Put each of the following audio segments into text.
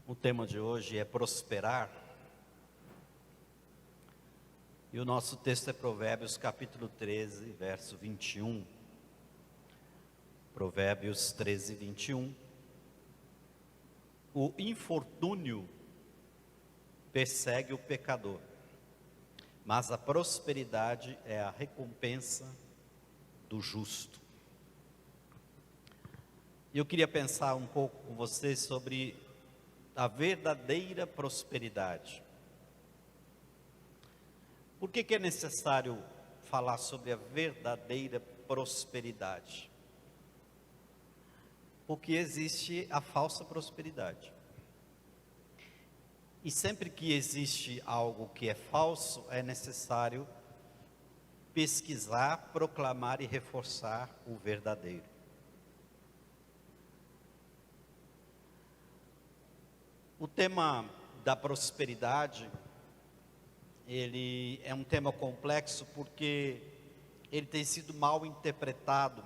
O tema de hoje é prosperar. E o nosso texto é Provérbios capítulo 13, verso 21. Provérbios 13, 21. O infortúnio persegue o pecador, mas a prosperidade é a recompensa do justo. Eu queria pensar um pouco com vocês sobre a verdadeira prosperidade. Por que é necessário falar sobre a verdadeira prosperidade? Porque existe a falsa prosperidade. E sempre que existe algo que é falso, é necessário pesquisar, proclamar e reforçar o verdadeiro. O tema da prosperidade, ele é um tema complexo porque ele tem sido mal interpretado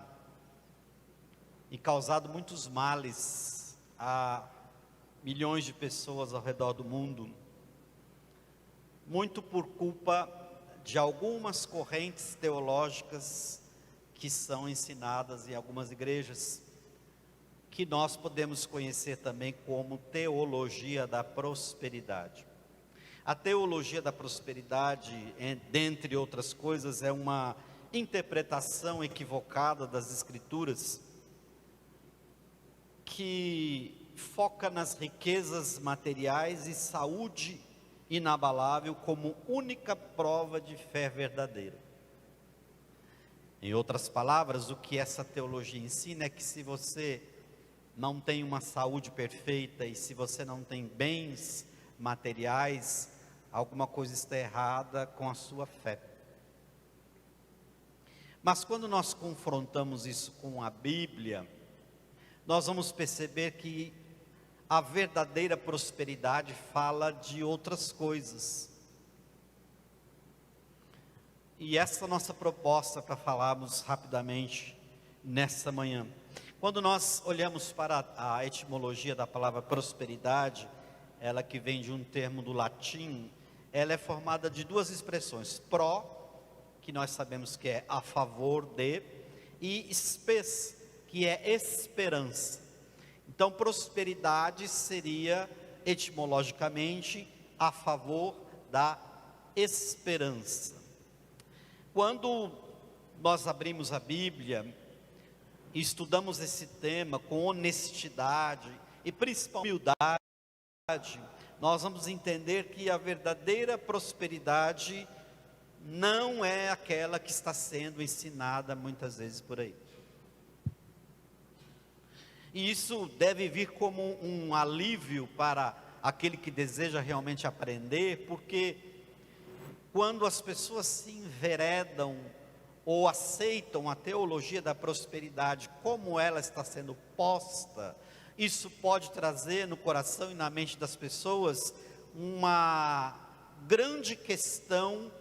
e causado muitos males a milhões de pessoas ao redor do mundo, muito por culpa de algumas correntes teológicas que são ensinadas em algumas igrejas, que nós podemos conhecer também como teologia da prosperidade. A teologia da prosperidade, dentre outras coisas, é uma interpretação equivocada das Escrituras, que foca nas riquezas materiais e saúde inabalável como única prova de fé verdadeira. Em outras palavras, o que essa teologia ensina é que se você não tem uma saúde perfeita e se você não tem bens materiais, alguma coisa está errada com a sua fé. Mas quando nós confrontamos isso com a Bíblia, nós vamos perceber que a verdadeira prosperidade fala de outras coisas. E essa é a nossa proposta para falarmos rapidamente nessa manhã. Quando nós olhamos para a etimologia da palavra prosperidade, ela que vem de um termo do latim, ela é formada de duas expressões: pro, que nós sabemos que é a favor de, e spes, que é esperança. Então, prosperidade seria, etimologicamente, a favor da esperança. Quando nós abrimos a Bíblia e estudamos esse tema com honestidade e principalmente humildade, nós vamos entender que a verdadeira prosperidade não é aquela que está sendo ensinada muitas vezes por aí. E isso deve vir como um alívio para aquele que deseja realmente aprender, porque quando as pessoas se enveredam ou aceitam a teologia da prosperidade como ela está sendo posta, isso pode trazer no coração e na mente das pessoas uma grande questão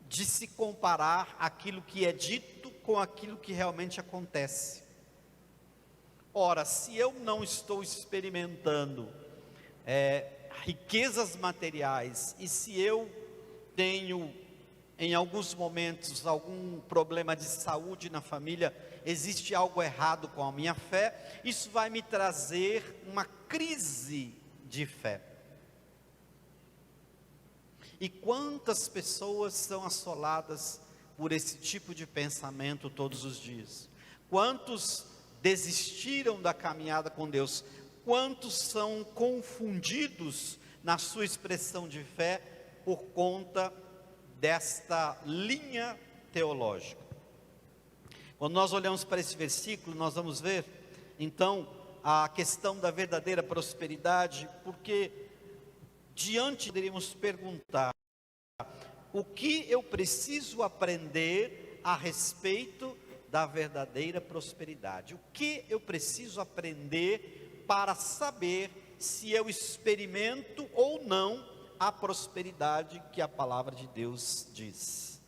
de se comparar aquilo que é dito com aquilo que realmente acontece. Ora, se eu não estou experimentando riquezas materiais, e se eu tenho em alguns momentos algum problema de saúde na família, existe algo errado com a minha fé, isso vai me trazer uma crise de fé. E quantas pessoas são assoladas por esse tipo de pensamento todos os dias? Quantos desistiram da caminhada com Deus? Quantos são confundidos na sua expressão de fé por conta desta linha teológica? Quando nós olhamos para esse versículo, nós vamos ver então a questão da verdadeira prosperidade, porque diante deveríamos perguntar: o que eu preciso aprender a respeito da verdadeira prosperidade? O que eu preciso aprender para saber se eu experimento ou não a prosperidade que a palavra de Deus diz?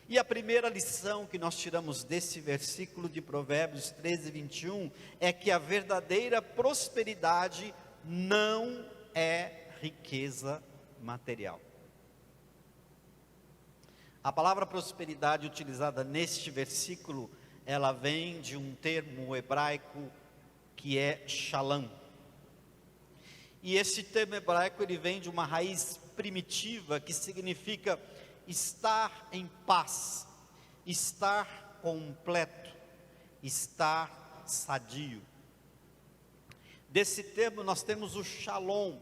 E a primeira lição que nós tiramos desse versículo de Provérbios 13, 21, é que a verdadeira prosperidade não é riqueza material. A palavra prosperidade utilizada neste versículo, ela vem de um termo hebraico que é shalom. E esse termo hebraico, ele vem de uma raiz primitiva que significa estar em paz, estar completo, estar sadio. Desse termo nós temos o shalom,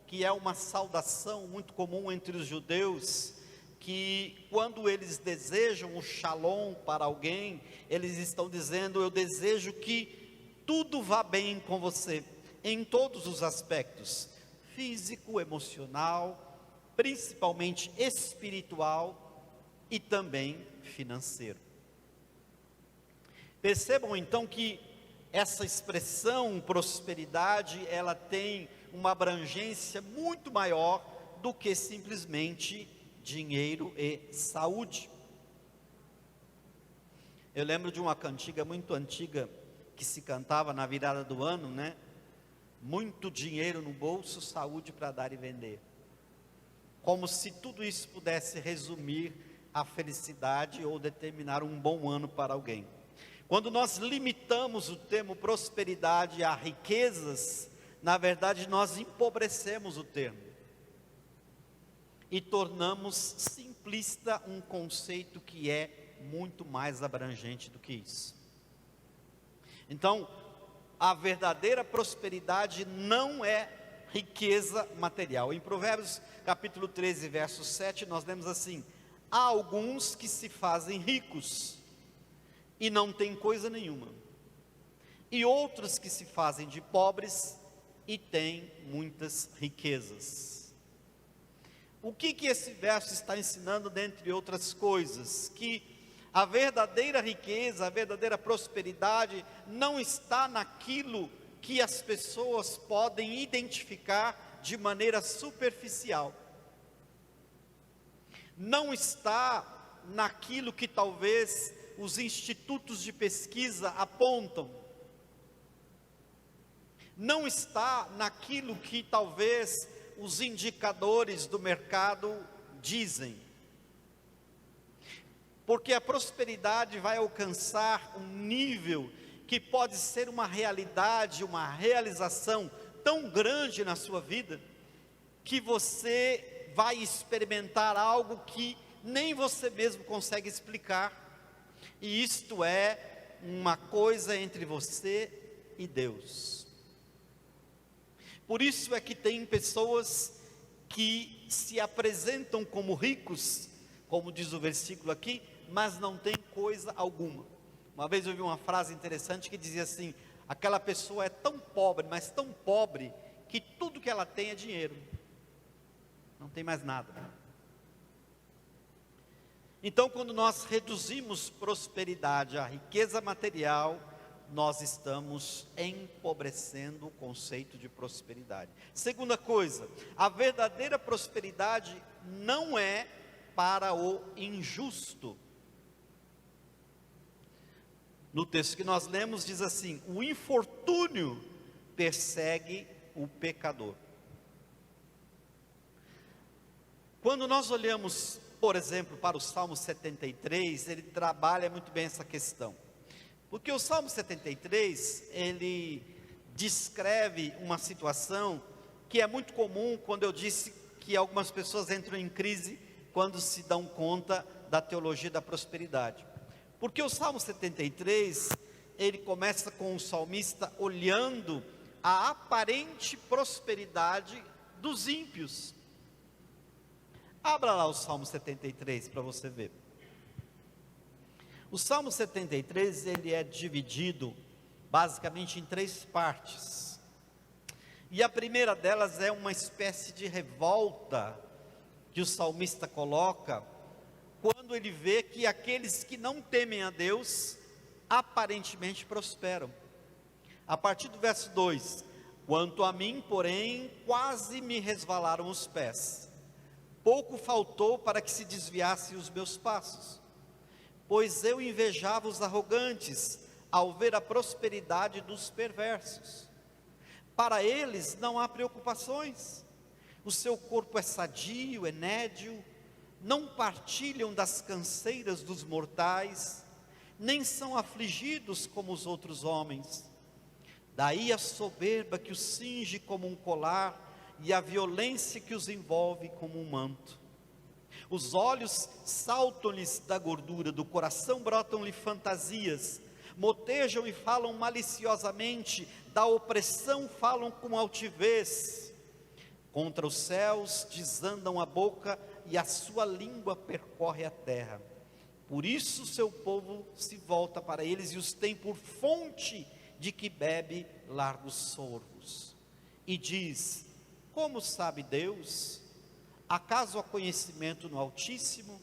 que é uma saudação muito comum entre os judeus, que quando eles desejam o shalom para alguém, eles estão dizendo: eu desejo que tudo vá bem com você, em todos os aspectos, físico, emocional, principalmente espiritual e também financeiro. Percebam então que essa expressão prosperidade, ela tem uma abrangência muito maior do que simplesmente dinheiro e saúde. Eu lembro de uma cantiga muito antiga que se cantava na virada do ano, né? Muito dinheiro no bolso, saúde para dar e vender. Como se tudo isso pudesse resumir a felicidade ou determinar um bom ano para alguém. Quando nós limitamos o termo prosperidade a riquezas, na verdade nós empobrecemos o termo e tornamos simplista um conceito que é muito mais abrangente do que isso. Então, a verdadeira prosperidade não é riqueza material. Em Provérbios capítulo 13, verso 7, nós lemos assim: há alguns que se fazem ricos e não têm coisa nenhuma, e outros que se fazem de pobres e têm muitas riquezas. O que esse verso está ensinando, dentre outras coisas? Que a verdadeira riqueza, a verdadeira prosperidade não está naquilo que as pessoas podem identificar de maneira superficial. Não está naquilo que talvez os institutos de pesquisa apontam. Não está naquilo que talvez os indicadores do mercado dizem. Porque a prosperidade vai alcançar um nível que pode ser uma realidade, uma realização tão grande na sua vida, que você vai experimentar algo que nem você mesmo consegue explicar, e isto é uma coisa entre você e Deus. Por isso é que tem pessoas que se apresentam como ricos, como diz o versículo aqui, mas não tem coisa alguma. Uma vez eu vi uma frase interessante que dizia assim: aquela pessoa é tão pobre, mas tão pobre, que tudo que ela tem é dinheiro, não tem mais nada. Então, quando nós reduzimos prosperidade à riqueza material, nós estamos empobrecendo o conceito de prosperidade. Segunda coisa, a verdadeira prosperidade não é para o injusto. No texto que nós lemos diz assim: o infortúnio persegue o pecador. Quando nós olhamos, por exemplo, para o Salmo 73, ele trabalha muito bem essa questão. Porque o Salmo 73, ele descreve uma situação que é muito comum quando eu disse que algumas pessoas entram em crise quando se dão conta da teologia da prosperidade. Porque o Salmo 73, ele começa com o salmista olhando a aparente prosperidade dos ímpios. Abra lá o Salmo 73 para você ver. O Salmo 73, ele é dividido basicamente em 3 partes. E a primeira delas é uma espécie de revolta que o salmista coloca quando ele vê que aqueles que não temem a Deus aparentemente prosperam. A partir do verso 2: quanto a mim, porém, quase me resvalaram os pés, pouco faltou para que se desviassem os meus passos, pois eu invejava os arrogantes ao ver a prosperidade dos perversos. Para eles não há preocupações, o seu corpo é sadio, é nédio, não partilham das canseiras dos mortais, nem são afligidos como os outros homens. Daí a soberba que os cinge como um colar, e a violência que os envolve como um manto. Os olhos saltam-lhes da gordura, do coração brotam-lhe fantasias, motejam e falam maliciosamente, da opressão falam com altivez. Contra os céus desandam a boca, e a sua língua percorre a terra. Por isso seu povo se volta para eles, e os tem por fonte de que bebe largos sorvos. E diz: como sabe Deus? Acaso há conhecimento no Altíssimo?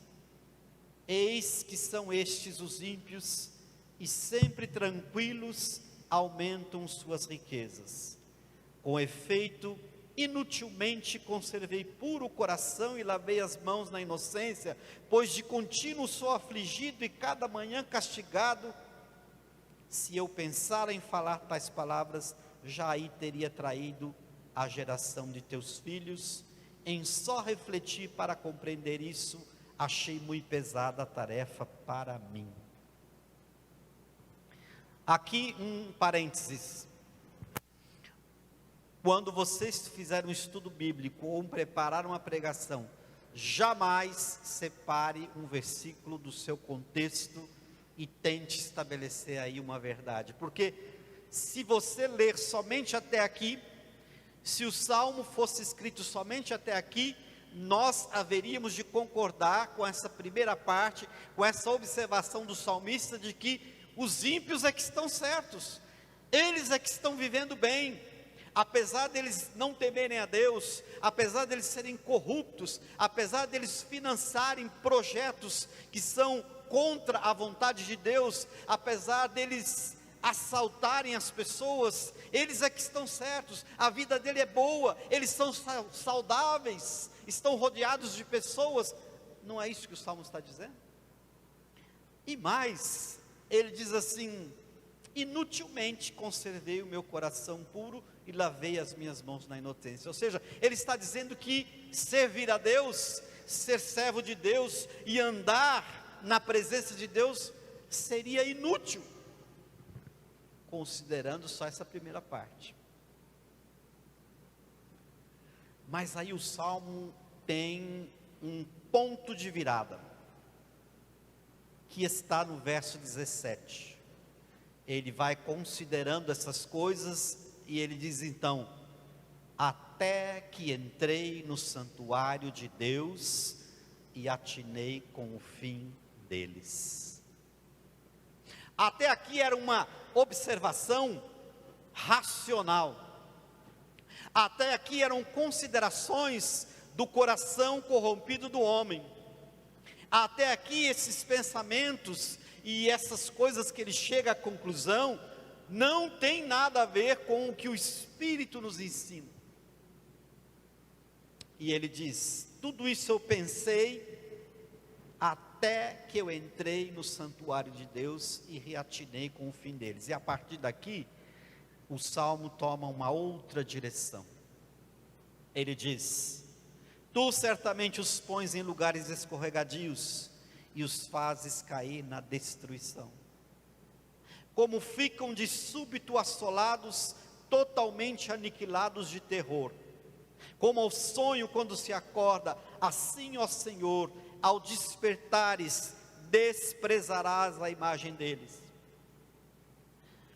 Eis que são estes os ímpios, e sempre tranquilos aumentam suas riquezas. Com efeito, inutilmente conservei puro o coração e lavei as mãos na inocência, pois de contínuo sou afligido e cada manhã castigado. Se eu pensar em falar tais palavras, já aí teria traído a geração de teus filhos. Em só refletir para compreender isso, achei muito pesada a tarefa para mim. Aqui um parênteses. Quando vocês fizerem um estudo bíblico ou preparar uma pregação, jamais separe um versículo do seu contexto e tente estabelecer aí uma verdade, porque se você ler somente até aqui, se o salmo fosse escrito somente até aqui, nós haveríamos de concordar com essa primeira parte, com essa observação do salmista de que os ímpios é que estão certos, eles é que estão vivendo bem, apesar deles não temerem a Deus, apesar deles serem corruptos, apesar deles financiarem projetos que são contra a vontade de Deus, apesar deles assaltarem as pessoas, eles é que estão certos, a vida dele é boa, eles são saudáveis, estão rodeados de pessoas. Não é isso que o Salmo está dizendo? E mais, ele diz assim: inutilmente conservei o meu coração puro e lavei as minhas mãos na inocência. Ou seja, ele está dizendo que servir a Deus, ser servo de Deus e andar na presença de Deus seria inútil, considerando só essa primeira parte. Mas aí o Salmo tem um ponto de virada, que está no verso 17. Ele vai considerando essas coisas e ele diz então: até que entrei no santuário de Deus e atinei com o fim deles. Até aqui era uma observação racional, até aqui eram considerações do coração corrompido do homem, até aqui esses pensamentos e essas coisas que ele chega à conclusão não tem nada a ver com o que o Espírito nos ensina. E ele diz: tudo isso eu pensei até que eu entrei no santuário de Deus e reatinei com o fim deles. E a partir daqui, o Salmo toma uma outra direção. Ele diz: tu certamente os pões em lugares escorregadios e os fazes cair na destruição. Como ficam de súbito assolados, totalmente aniquilados de terror. Como ao sonho quando se acorda, assim, ó Senhor, ao despertares, desprezarás a imagem deles.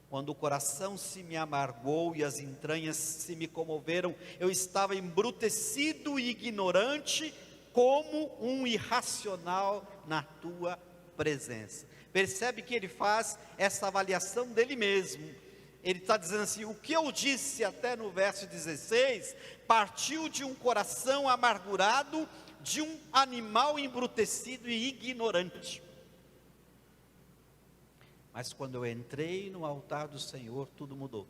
Quando o coração se me amargou e as entranhas se me comoveram, eu estava embrutecido e ignorante, como um irracional na tua presença. Percebe que ele faz essa avaliação dele mesmo. Ele está dizendo assim: o que eu disse até no verso 16, partiu de um coração amargurado, de um animal embrutecido e ignorante. Mas quando eu entrei no altar do Senhor, tudo mudou.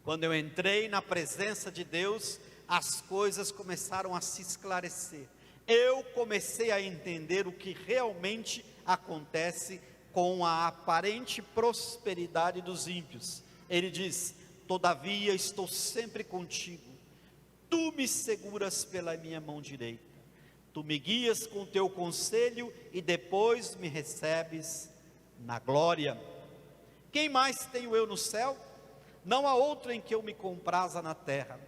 Quando eu entrei na presença de Deus, as coisas começaram a se esclarecer. Eu comecei a entender o que realmente acontece com a aparente prosperidade dos ímpios. Ele diz: Todavia estou sempre contigo, tu me seguras pela minha mão direita, tu me guias com teu conselho e depois me recebes na glória. Quem mais tenho eu no céu? Não há outro em que eu me compraza na terra.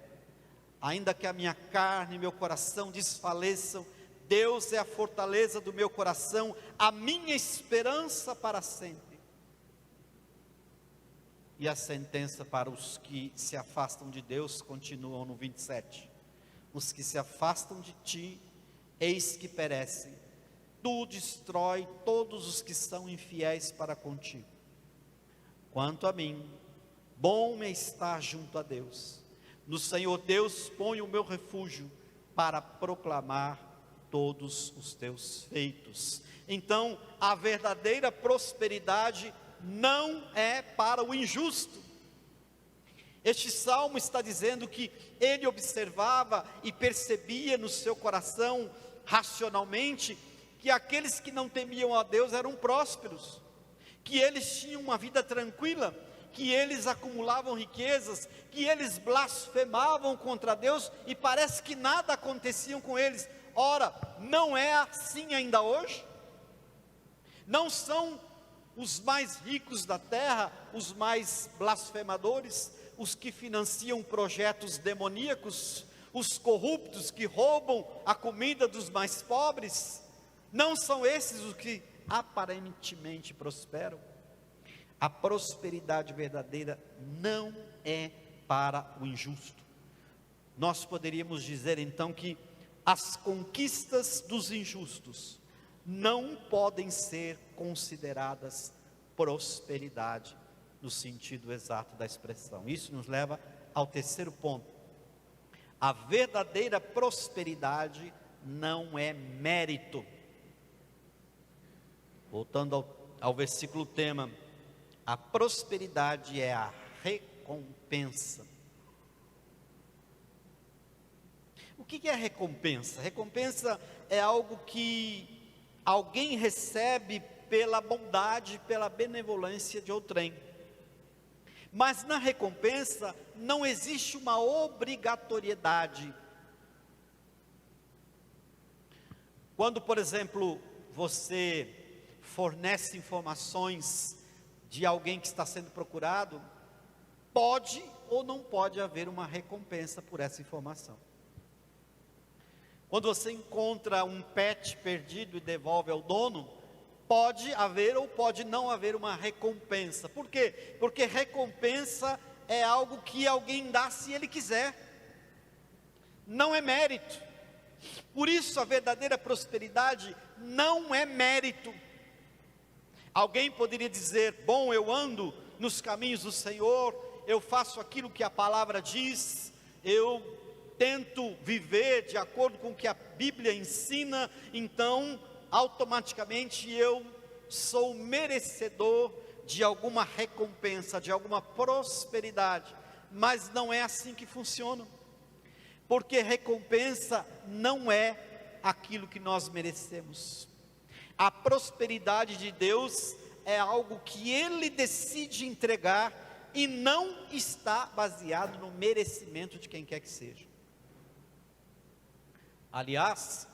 Ainda que a minha carne e meu coração desfaleçam, Deus é a fortaleza do meu coração, a minha esperança para sempre. E a sentença para os que se afastam de Deus continua no 27. Os que se afastam de ti, eis que perecem. Tu destrói todos os que são infiéis para contigo. Quanto a mim, bom me estar junto a Deus. No Senhor Deus ponho o meu refúgio para proclamar todos os teus feitos. Então, a verdadeira prosperidade não é para o injusto. Este salmo está dizendo que ele observava e percebia no seu coração, racionalmente, que aqueles que não temiam a Deus eram prósperos, que eles tinham uma vida tranquila, que eles acumulavam riquezas, que eles blasfemavam contra Deus e parece que nada acontecia com eles. Ora, não é assim ainda hoje? Não são os mais ricos da terra os mais blasfemadores, os que financiam projetos demoníacos, os corruptos que roubam a comida dos mais pobres? Não são esses os que aparentemente prosperam? A prosperidade verdadeira não é para o injusto. Nós poderíamos dizer então que as conquistas dos injustos não podem ser consideradas prosperidade no sentido exato da expressão. Isso nos leva ao terceiro ponto. A verdadeira prosperidade não é mérito. Voltando ao versículo tema, a prosperidade é a recompensa. O que é recompensa? Recompensa é algo que alguém recebe pela bondade, pela benevolência de outrem. Mas na recompensa não existe uma obrigatoriedade. Quando, por exemplo, você fornece informações de alguém que está sendo procurado, pode ou não pode haver uma recompensa por essa informação. Quando você encontra um pet perdido e devolve ao dono, pode haver ou pode não haver uma recompensa. Por quê? Porque recompensa é algo que alguém dá se ele quiser, não é mérito. Por isso a verdadeira prosperidade não é mérito. Alguém poderia dizer: bom, eu ando nos caminhos do Senhor, eu faço aquilo que a palavra diz, eu tento viver de acordo com o que a Bíblia ensina, então automaticamente eu sou merecedor de alguma recompensa, de alguma prosperidade. Mas não é assim que funciona, porque recompensa não é aquilo que nós merecemos. A prosperidade de Deus é algo que Ele decide entregar e não está baseado no merecimento de quem quer que seja. Aliás,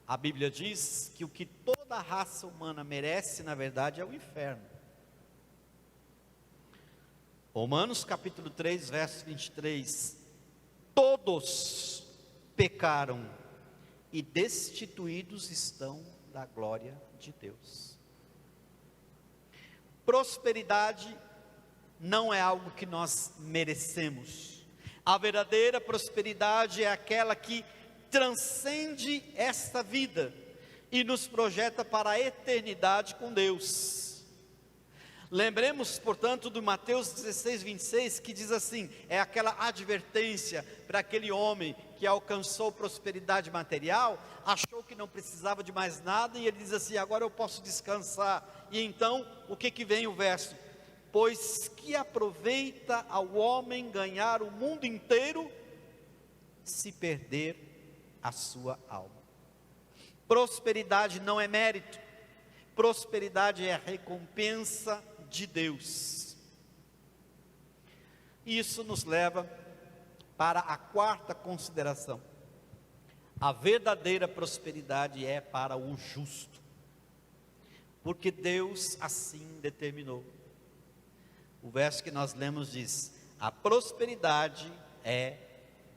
a Bíblia diz que o que toda a raça humana merece, na verdade, é o inferno. Romanos capítulo 3, verso 23. Todos pecaram e destituídos estão da glória de Deus. Prosperidade não é algo que nós merecemos. A verdadeira prosperidade é aquela que transcende esta vida e nos projeta para a eternidade com Deus. Lembremos, portanto, do Mateus 16, 26, que diz assim, é aquela advertência para aquele homem que alcançou prosperidade material, achou que não precisava de mais nada, e ele diz assim: agora eu posso descansar. E então, o que vem o verso? Pois que aproveita ao homem ganhar o mundo inteiro, se perder a sua alma. Prosperidade não é mérito, prosperidade é a recompensa de Deus. E isso nos leva para a quarta consideração. A verdadeira prosperidade é para o justo, porque Deus assim determinou. O verso que nós lemos diz: a prosperidade é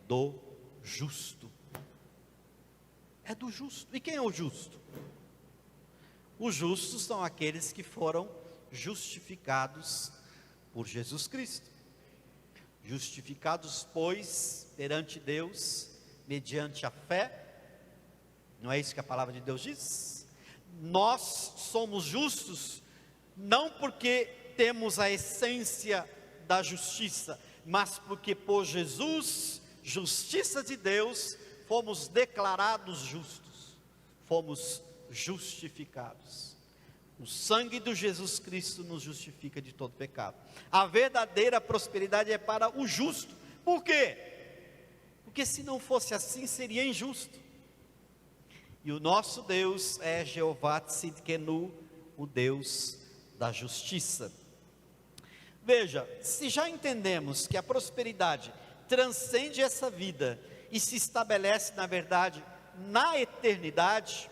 do justo. É do justo. E quem é o justo? Os justos são aqueles que foram justificados por Jesus Cristo. Justificados, pois, perante Deus, mediante a fé. Não é isso que a palavra de Deus diz? Nós somos justos, não porque temos a essência da justiça, mas porque por Jesus, justiça de Deus, fomos declarados justos, fomos justificados. O sangue de Jesus Cristo nos justifica de todo pecado. A verdadeira prosperidade é para o justo. Por quê? Porque se não fosse assim, seria injusto. E o nosso Deus é Jeová Tzidkenu, o Deus da justiça. Veja, se já entendemos que a prosperidade transcende essa vida e se estabelece, na verdade, na eternidade,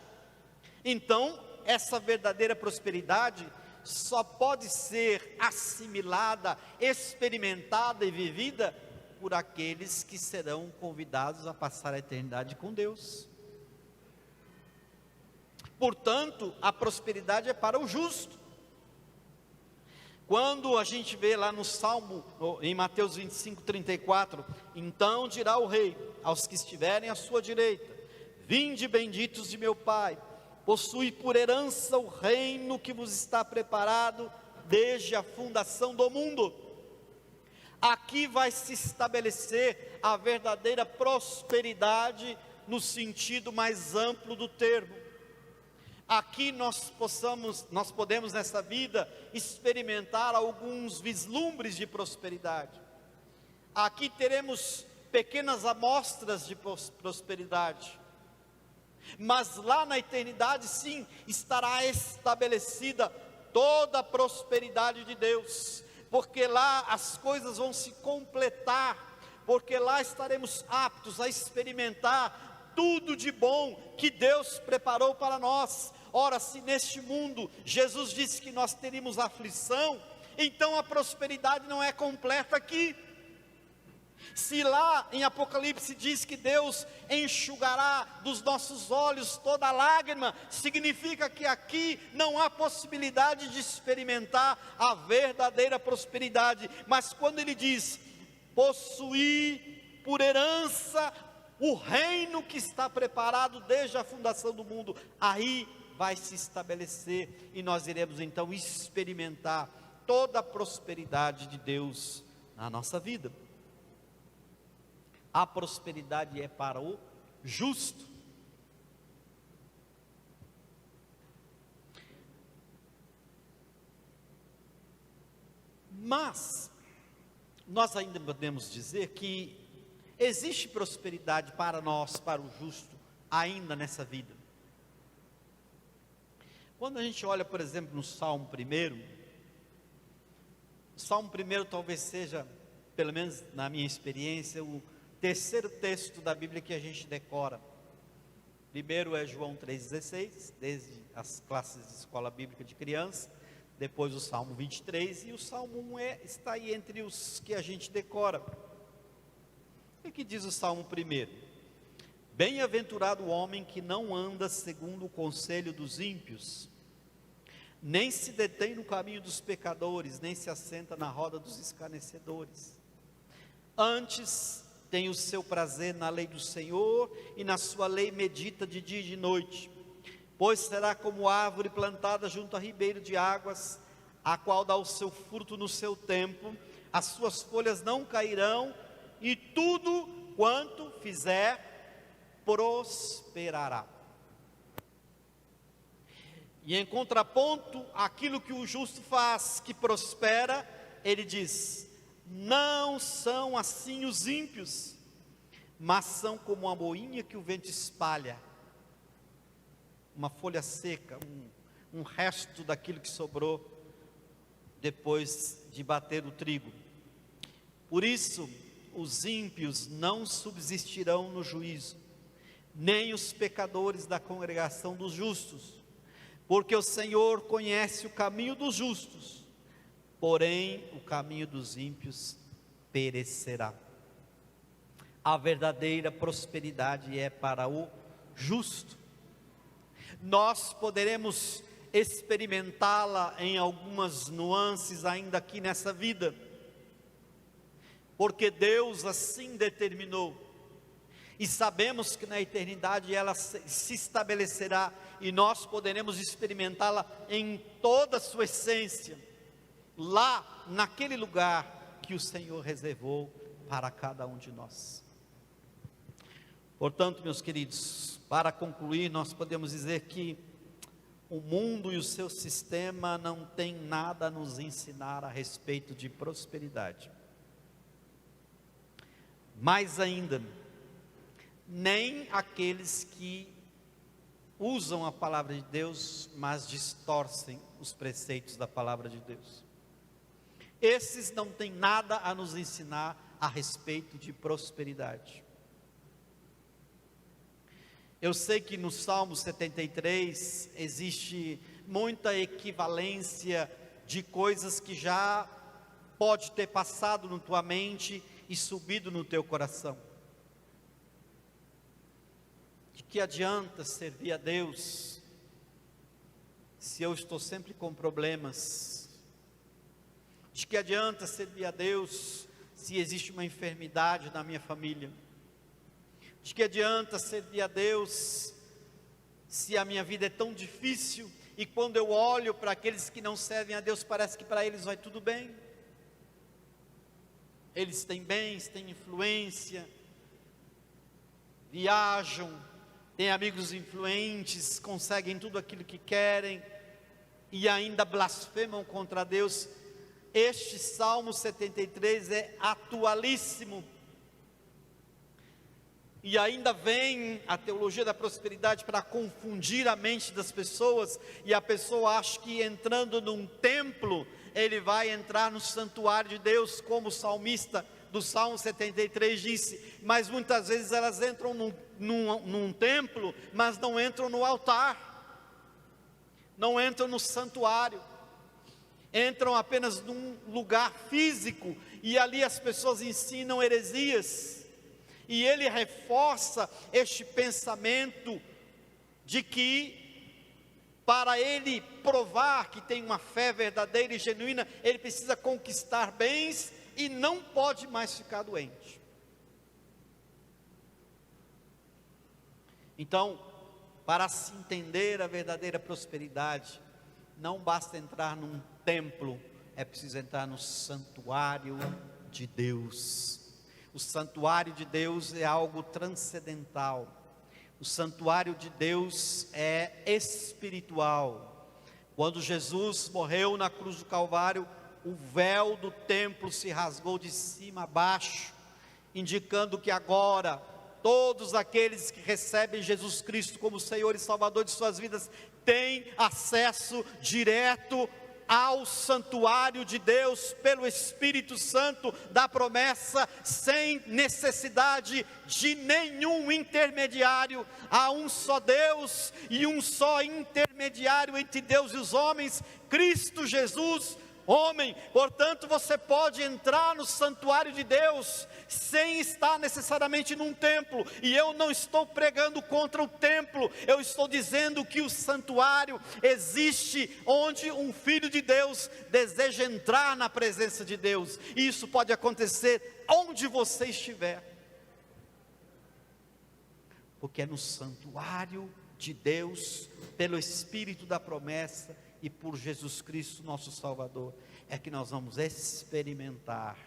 então essa verdadeira prosperidade só pode ser assimilada, experimentada e vivida por aqueles que serão convidados a passar a eternidade com Deus. Portanto, a prosperidade é para o justo. Quando a gente vê lá no Salmo, em Mateus 25:34, então dirá o rei aos que estiverem à sua direita: vinde benditos de meu Pai, possui por herança o reino que vos está preparado desde a fundação do mundo. Aqui vai se estabelecer a verdadeira prosperidade no sentido mais amplo do termo. Aqui nós podemos nessa vida experimentar alguns vislumbres de prosperidade. Aqui teremos pequenas amostras de prosperidade. Mas lá na eternidade, sim, estará estabelecida toda a prosperidade de Deus, porque lá as coisas vão se completar, porque lá estaremos aptos a experimentar tudo de bom que Deus preparou para nós. Ora, se neste mundo Jesus disse que nós teríamos aflição, então a prosperidade não é completa aqui. Se lá em Apocalipse diz que Deus enxugará dos nossos olhos toda lágrima, significa que aqui não há possibilidade de experimentar a verdadeira prosperidade. Mas quando ele diz, possuir por herança o reino que está preparado desde a fundação do mundo, aí vai se estabelecer e nós iremos então experimentar toda a prosperidade de Deus na nossa vida. A prosperidade é para o justo. Mas nós ainda podemos dizer que existe prosperidade para nós, para o justo, ainda nessa vida. Quando a gente olha, por exemplo, no Salmo 1, o Salmo 1 talvez seja, pelo menos na minha experiência, o terceiro texto da Bíblia que a gente decora. Primeiro é João 3,16, desde as classes de escola bíblica de criança. Depois o Salmo 23 e o Salmo 1 está aí entre os que a gente decora. O que diz o Salmo 1? Bem-aventurado o homem que não anda segundo o conselho dos ímpios, nem se detém no caminho dos pecadores, nem se assenta na roda dos escarnecedores. Antes tem o seu prazer na lei do Senhor, e na sua lei medita de dia e de noite. Pois será como árvore plantada junto a ribeiro de águas, a qual dá o seu fruto no seu tempo, as suas folhas não cairão, e tudo quanto fizer, prosperará. E em contraponto, aquilo que o justo faz, que prospera, ele diz, não são assim os ímpios, mas são como a moinha que o vento espalha, uma folha seca, um resto daquilo que sobrou depois de bater o trigo. Por isso, os ímpios não subsistirão no juízo, nem os pecadores da congregação dos justos, porque o Senhor conhece o caminho dos justos, porém o caminho dos ímpios perecerá. A verdadeira prosperidade é para o justo. Nós poderemos experimentá-la em algumas nuances ainda aqui nessa vida, porque Deus assim determinou, e sabemos que na eternidade ela se estabelecerá, e nós poderemos experimentá-la em toda a sua essência, lá naquele lugar que o Senhor reservou para cada um de nós. Portanto, meus queridos, para concluir, nós podemos dizer que o mundo e o seu sistema não tem nada a nos ensinar a respeito de prosperidade. Mais ainda, nem aqueles que usam a palavra de Deus, mas distorcem os preceitos da palavra de Deus. Esses não têm nada a nos ensinar a respeito de prosperidade. Eu sei que no Salmo 73 existe muita equivalência de coisas que já pode ter passado na tua mente e subido no teu coração. De que adianta servir a Deus se eu estou sempre com problemas? De que adianta servir a Deus se existe uma enfermidade na minha família? De que adianta servir a Deus se a minha vida é tão difícil e quando eu olho para aqueles que não servem a Deus, parece que para eles vai tudo bem? Eles têm bens, têm influência, viajam, têm amigos influentes, conseguem tudo aquilo que querem e ainda blasfemam contra Deus. Este Salmo 73 é atualíssimo. E ainda vem a teologia da prosperidade para confundir a mente das pessoas, e a pessoa acha que entrando num templo, ele vai entrar no santuário de Deus, como o salmista do Salmo 73 disse, mas muitas vezes elas entram num templo, mas não entram no altar, não entram no santuário, entram apenas num lugar físico, e ali as pessoas ensinam heresias, e ele reforça este pensamento de que para ele provar que tem uma fé verdadeira e genuína, ele precisa conquistar bens e não pode mais ficar doente. Então, para se entender a verdadeira prosperidade, não basta entrar num templo, é preciso entrar no santuário de Deus. O santuário de Deus é algo transcendental. O santuário de Deus é espiritual. Quando Jesus morreu na cruz do Calvário, o véu do templo se rasgou de cima a baixo, indicando que agora todos aqueles que recebem Jesus Cristo como Senhor e Salvador de suas vidas têm acesso direto ao santuário de Deus pelo Espírito Santo da promessa, sem necessidade de nenhum intermediário. Há um só Deus e um só intermediário entre Deus e os homens, Cristo Jesus, homem. Portanto, você pode entrar no santuário de Deus sem estar necessariamente num templo, e eu não estou pregando contra o templo, eu estou dizendo que o santuário existe onde um filho de Deus deseja entrar na presença de Deus, e isso pode acontecer onde você estiver, porque é no santuário de Deus, pelo Espírito da promessa e por Jesus Cristo nosso Salvador, é que nós vamos experimentar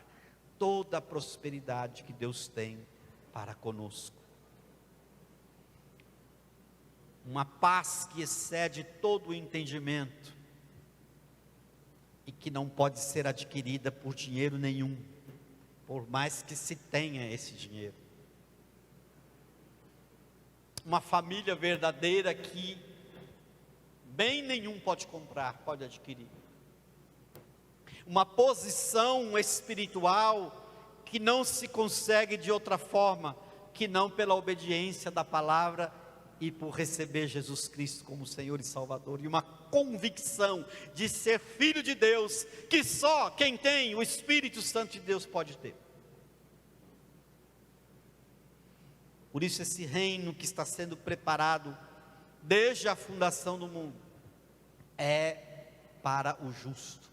toda a prosperidade que Deus tem para conosco. Uma paz que excede todo o entendimento e que não pode ser adquirida por dinheiro nenhum, por mais que se tenha esse dinheiro. Uma família verdadeira que bem nenhum pode comprar, pode adquirir. Uma posição espiritual que não se consegue de outra forma que não pela obediência da palavra e por receber Jesus Cristo como Senhor e Salvador, e uma convicção de ser filho de Deus, que só quem tem o Espírito Santo de Deus pode ter. Por isso esse reino que está sendo preparado desde a fundação do mundo, é para o justo,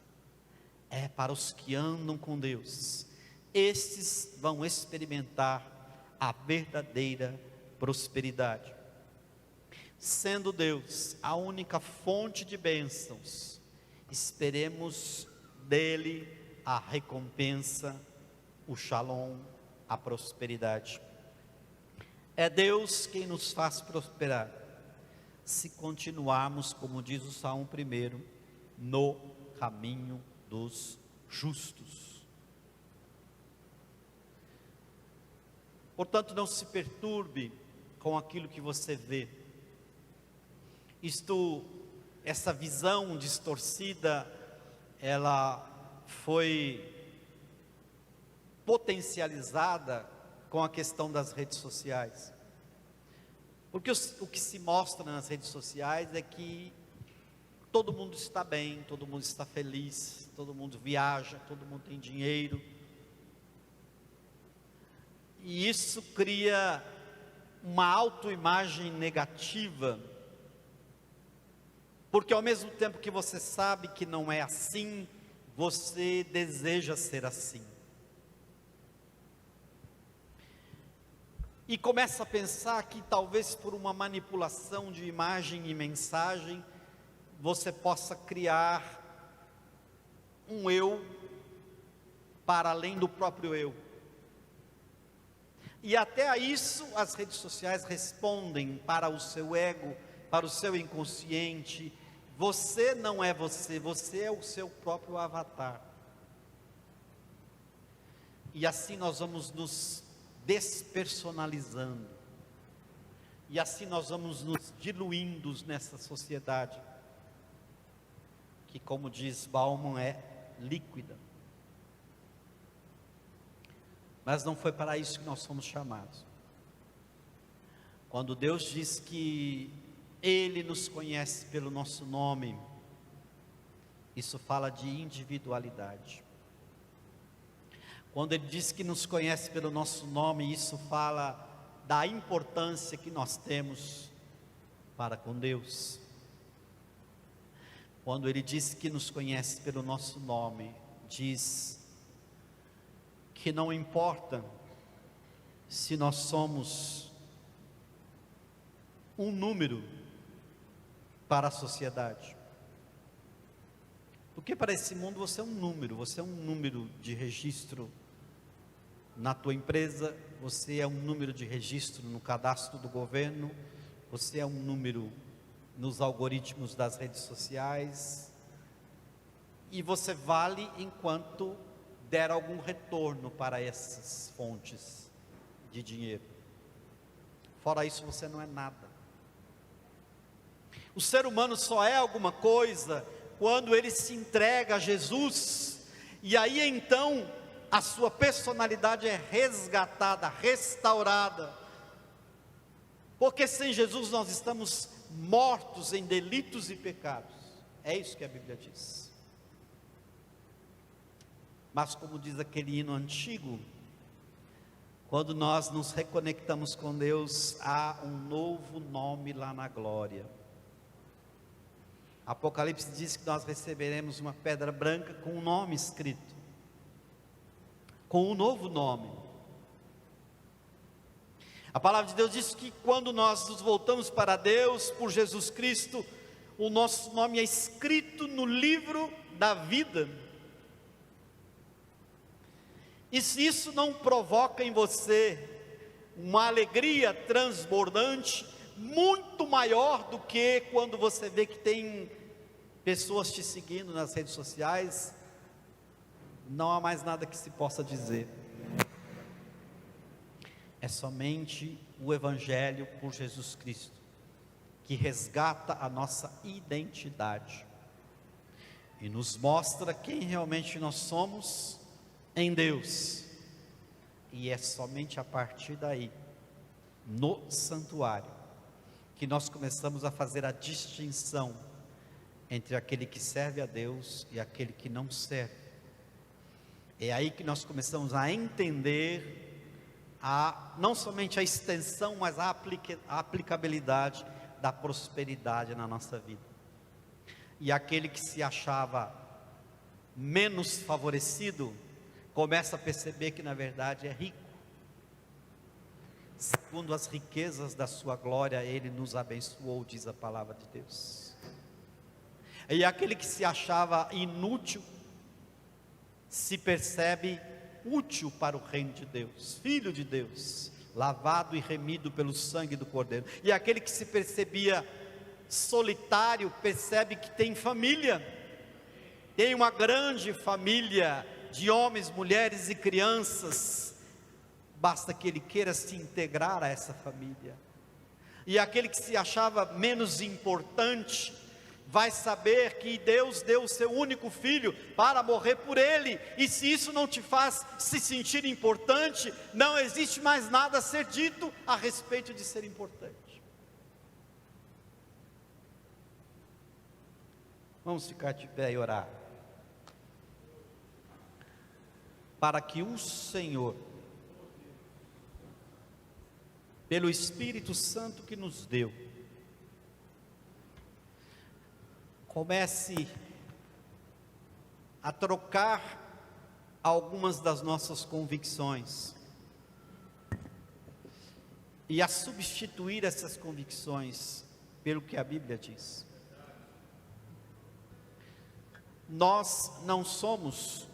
é para os que andam com Deus. Estes vão experimentar a verdadeira prosperidade. Sendo Deus a única fonte de bênçãos, esperemos dele a recompensa, o shalom, a prosperidade. É Deus quem nos faz prosperar, se continuarmos, como diz o Salmo 1, no caminho dos justos. Portanto, não se perturbe com aquilo que você vê. Essa visão distorcida, ela foi potencializada com a questão das redes sociais. Porque o que se mostra nas redes sociais é que todo mundo está bem, todo mundo está feliz, todo mundo viaja, todo mundo tem dinheiro. E isso cria uma autoimagem negativa, porque ao mesmo tempo que você sabe que não é assim, você deseja ser assim. E começa a pensar que talvez por uma manipulação de imagem e mensagem, você possa criar um eu para além do próprio eu. E até a isso as redes sociais respondem para o seu ego, para o seu inconsciente. Você não é você, você é o seu próprio avatar. E assim nós vamos nos despersonalizando, e assim nós vamos nos diluindo nessa sociedade, que, como diz Bauman, é líquida. Mas não foi para isso que nós fomos chamados. Quando Deus diz que Ele nos conhece pelo nosso nome, isso fala de individualidade. Quando Ele diz que nos conhece pelo nosso nome, isso fala da importância que nós temos para com Deus. Quando Ele diz que nos conhece pelo nosso nome, diz que não importa se nós somos um número para a sociedade. Porque para esse mundo você é um número de registro na tua empresa, você é um número de registro no cadastro do governo, você é um número nos algoritmos das redes sociais, e você vale enquanto der algum retorno para essas fontes de dinheiro. Fora isso, você não é nada. O ser humano só é alguma coisa quando ele se entrega a Jesus, e aí então a sua personalidade é resgatada, restaurada, porque sem Jesus nós estamos mortos em delitos e pecados. É isso que a Bíblia diz. Mas como diz aquele hino antigo, quando nós nos reconectamos com Deus, há um novo nome lá na glória. Apocalipse diz que nós receberemos uma pedra branca com um nome escrito, com um novo nome. A palavra de Deus diz que quando nós nos voltamos para Deus por Jesus Cristo, o nosso nome é escrito no livro da vida. E se isso não provoca em você uma alegria transbordante, muito maior do que quando você vê que tem pessoas te seguindo nas redes sociais, não há mais nada que se possa dizer. É somente o Evangelho por Jesus Cristo que resgata a nossa identidade e nos mostra quem realmente nós somos em Deus. E é somente a partir daí, no santuário, que nós começamos a fazer a distinção entre aquele que serve a Deus e aquele que não serve. É aí que nós começamos a entender não somente a extensão, mas a aplicabilidade da prosperidade na nossa vida. E aquele que se achava menos favorecido, começa a perceber que na verdade é rico. Segundo as riquezas da sua glória, Ele nos abençoou, diz a palavra de Deus. E aquele que se achava inútil, se percebe útil para o reino de Deus, filho de Deus, lavado e remido pelo sangue do Cordeiro. E aquele que se percebia solitário, percebe que tem família, tem uma grande família de homens, mulheres e crianças. Basta que ele queira se integrar a essa família. E aquele que se achava menos importante, vai saber que Deus deu o seu único filho para morrer por ele. E se isso não te faz se sentir importante, não existe mais nada a ser dito a respeito de ser importante. Vamos ficar de pé e orar. Para que o Senhor, pelo Espírito Santo que nos deu, comece a trocar algumas das nossas convicções e a substituir essas convicções pelo que a Bíblia diz. Nós não somos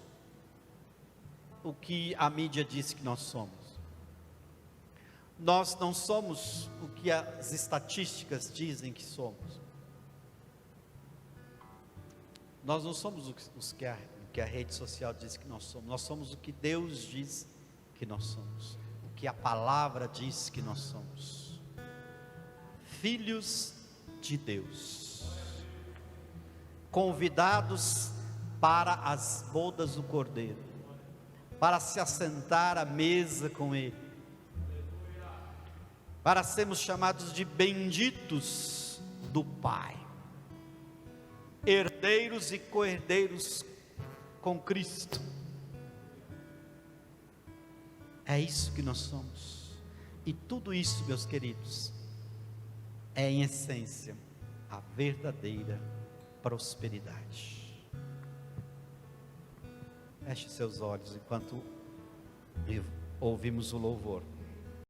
o que a mídia diz que nós somos. Nós não somos o que as estatísticas dizem que somos. Nós não somos o que a rede social diz que nós somos. Nós somos o que Deus diz que nós somos. O que a palavra diz que nós somos. Filhos de Deus. Convidados para as bodas do Cordeiro. Para se assentar à mesa com Ele. Para sermos chamados de benditos do Pai. Herdeiros e co-herdeiros com Cristo. É isso que nós somos. E tudo isso, meus queridos, é em essência a verdadeira prosperidade. Feche seus olhos enquanto ouvimos o louvor.